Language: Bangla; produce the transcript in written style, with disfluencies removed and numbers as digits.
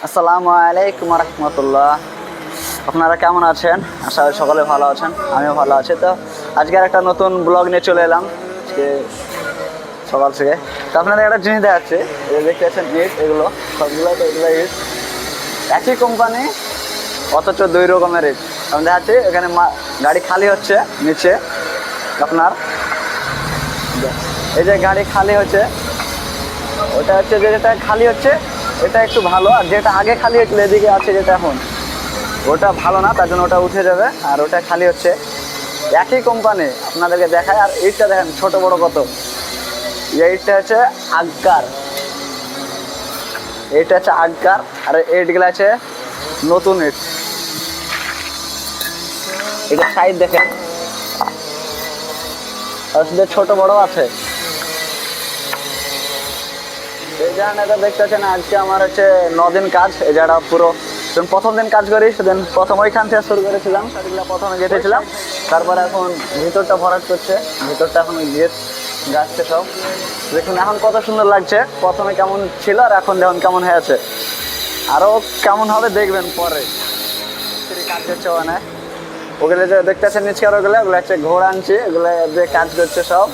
আসসালামু আলাইকুম রহমতুল্লাহ। আপনারা কেমন আছেন? আশা করি সকলে ভালো আছেন, আমিও ভালো আছি। তো আজকের একটা নতুন ব্লগ নিয়ে চলে এলাম আজকে সকাল থেকে। তো আপনাদের একটা জিনিস দেখাচ্ছে, দেখতে পাচ্ছেন ইট, এগুলো সবগুলো তো এগুলো ইট, একই কোম্পানি অথচ দুই রকমের ইট। আমি দেখাচ্ছি এখানে গাড়ি খালি হচ্ছে নিচে আপনার, এই যে গাড়ি খালি হচ্ছে, ওটা হচ্ছে যেটা খালি হচ্ছে এটা একটু ভালো, আর যেটা আগে খালি হয়েছিল এদিকে আছে যেটা এখন, ওটা ভালো না, তার জন্য ওটা উঠে যাবে। আর ওটা খালি হচ্ছে, একই কোম্পানি আপনাদেরকে দেখায়। আর ইটটা দেখেন ছোট বড় কত। এই ইটটা হচ্ছে আগ্গার, এইটা হচ্ছে আগ্গার, আর ইটগুলো আছে নতুন ইট। এটা সাইড দেখেন, আর শুধু ছোট বড় আছে। এই জায়গাটা দেখতে পাচ্ছেন, আজকে আমার হচ্ছে 9 দিন কাজ। এই জায়গাটা পুরো প্রথম দিন কাজ করি, সেদিন প্রথম ওইখান থেকে শুরু করেছিলাম, সেগুলো প্রথমে গেঁথেছিলাম। তারপরে এখন ভিতরটা ভরাট করছে, ভিতরটা এখন গেট গাছছে সব। দেখুন এখন কত সুন্দর লাগছে, প্রথমে কেমন ছিল আর এখন দেখুন কেমন হয়েছে, আরও কেমন হবে দেখবেন পরে। কাজ করছে ওখানে, ওগুলো যে দেখতেছেন নিচকার, ওগুলো হচ্ছে ঘোড়া আনছি, এগুলো দিয়ে কাজ করছে সব।